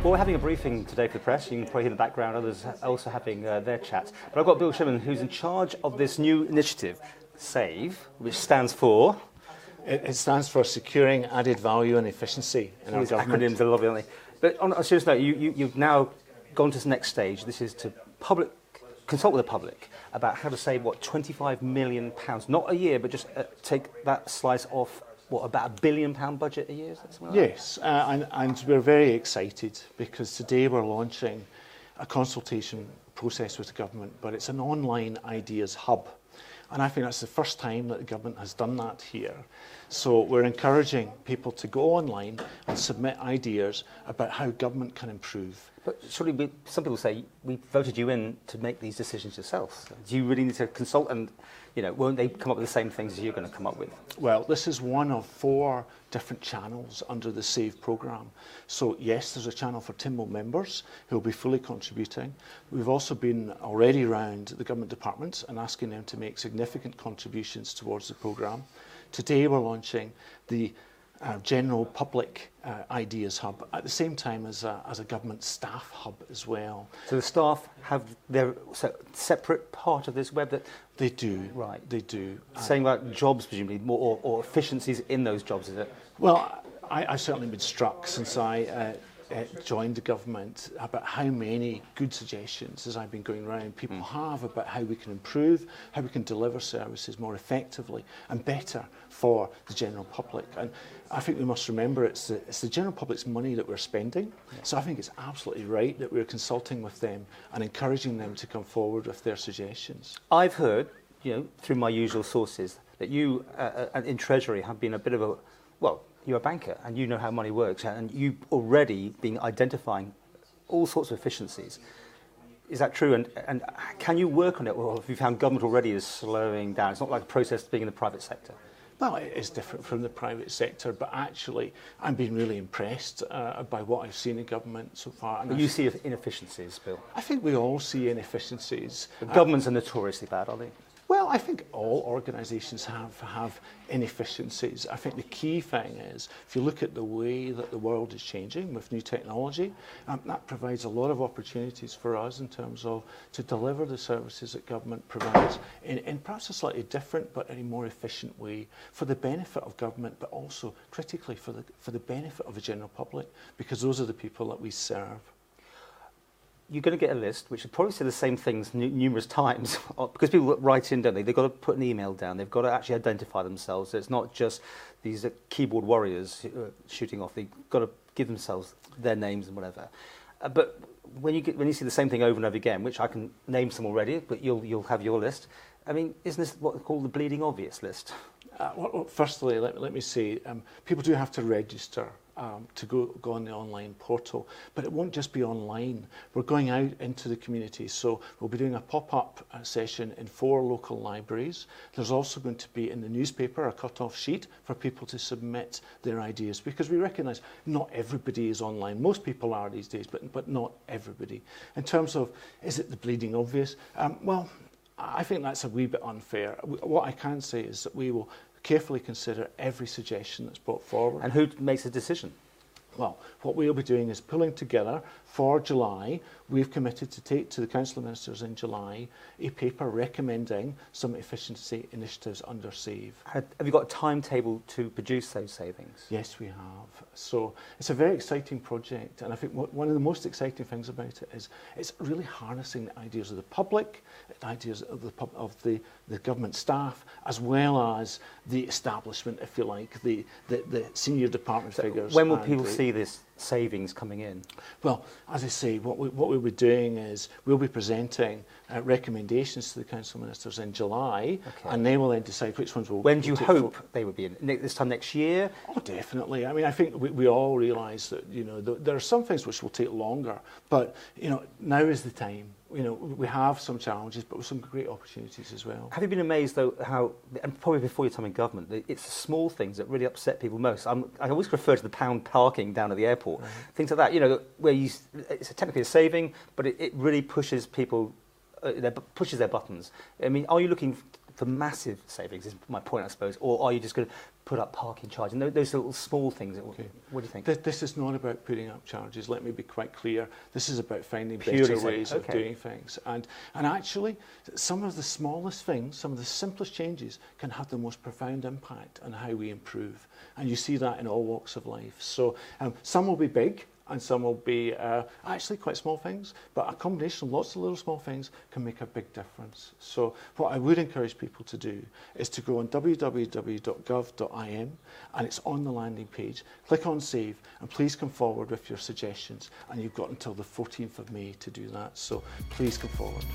Well, we're having a briefing today for the press. You can probably hear in the background others also having their chats. But I've got Bill Shimon, who's in charge of this new initiative, SAVE, which stands for... It stands for Securing Added Value and Efficiency in our government. Acronyms are lovely, aren't they? But on a serious note, you've now gone to this next stage. This is to consult with the public about how to save, what, £25 million, not a year, but just take that slice off, what, about £1 billion budget a year? Like yes, and we're very excited because today we're launching a consultation process with the government, but it's an online ideas hub. And I think that's the first time that the government has done that here. So we're encouraging people to go online and submit ideas about how government can improve. But surely some people say, we voted you in to make these decisions yourself. Do you really need to consult and, won't they come up with the same things as you're going to come up with? Well, this is one of 4 different channels under the SAVE programme. So yes, there's a channel for Timbo members who will be fully contributing. We've also been already round the government departments and asking them to make significant contributions towards the programme. Today we're launching the general public ideas hub at the same time as a government staff hub as well. So the staff have their separate part of this web that... They do. Right. They do. Saying about jobs, presumably, more or efficiencies in those jobs, is it? Well, I've certainly been struck since I joined the government about how many good suggestions, as I've been going around, people have about how we can improve, how we can deliver services more effectively and better for the general public. And I think we must remember it's the general public's money that we're spending. So I think it's absolutely right that we're consulting with them and encouraging them to come forward with their suggestions. I've heard, through my usual sources, that you in Treasury have been a bit of a, well, you're a banker and you know how money works, and you've already been identifying all sorts of efficiencies. Is that true? And can you work on it, or have you found government already is slowing down? It's not like a process being in the private sector. Well, it is different from the private sector, but actually I'm being really impressed by what I've seen in government so far. But you see inefficiencies, Bill? I think we all see inefficiencies. But governments are notoriously bad, are they? Well, I think all organisations have inefficiencies. I think the key thing is, if you look at the way that the world is changing with new technology, that provides a lot of opportunities for us in terms of to deliver the services that government provides in perhaps a slightly different but in a more efficient way for the benefit of government, but also critically for the benefit of the general public, because those are the people that we serve. You're going to get a list which will probably say the same things numerous times, because people write in, don't they? They've got to put an email down. They've got to actually identify themselves. So it's not just these keyboard warriors shooting off. They've got to give themselves their names and whatever. But when you see the same thing over and over again, which I can name some already, but you'll have your list. I mean, isn't this what they call the bleeding obvious list? Well, firstly, let me say, people do have to register to go on the online portal, but it won't just be online. We're going out into the community, so we'll be doing a pop-up session in 4 local libraries. There's also going to be in the newspaper a cut-off sheet for people to submit their ideas, because we recognise not everybody is online. Most people are these days, but not everybody. In terms of, is it the bleeding obvious? Well, I think that's a wee bit unfair. What I can say is that we will carefully consider every suggestion that's brought forward. And who makes a decision? Well, what we'll be doing is pulling together for July. We've committed to take to the Council of Ministers in July a paper recommending some efficiency initiatives under SAVE. Have you got a timetable to produce those savings? Yes, we have. So it's a very exciting project, and I think one of the most exciting things about it is it's really harnessing the ideas of the public, the ideas of the government staff, as well as the establishment, if you like, the senior department figures. When will people see this savings coming in? Well, as I say, what we'll be doing is we'll be presenting recommendations to the Council of Ministers in July, and they will then decide which ones will... When do you hope they would be in? This time next year? Oh, definitely. I mean, I think we all realise that, there are some things which will take longer, but, now is the time. We have some challenges, but with some great opportunities as well. Have you been amazed, though, how, and probably before your time in government, it's the small things that really upset people most? I always refer to the pound parking down at the airport, things like that, where it's technically a saving, but it really pushes people, pushes their buttons. I mean, are you looking for massive savings, is my point, I suppose, or are you just going to put up parking charges and those little small things? Okay. What do you think? This is not about putting up charges. Let me be quite clear. This is about finding Purely better ways of okay. doing things. And actually, some of the smallest things, some of the simplest changes can have the most profound impact on how we improve. And you see that in all walks of life. So some will be big, and some will be actually quite small things, but a combination of lots of little small things can make a big difference. So what I would encourage people to do is to go on www.gov.im, and it's on the landing page. Click on Save, and please come forward with your suggestions, and you've got until the 14th of May to do that, so please come forward.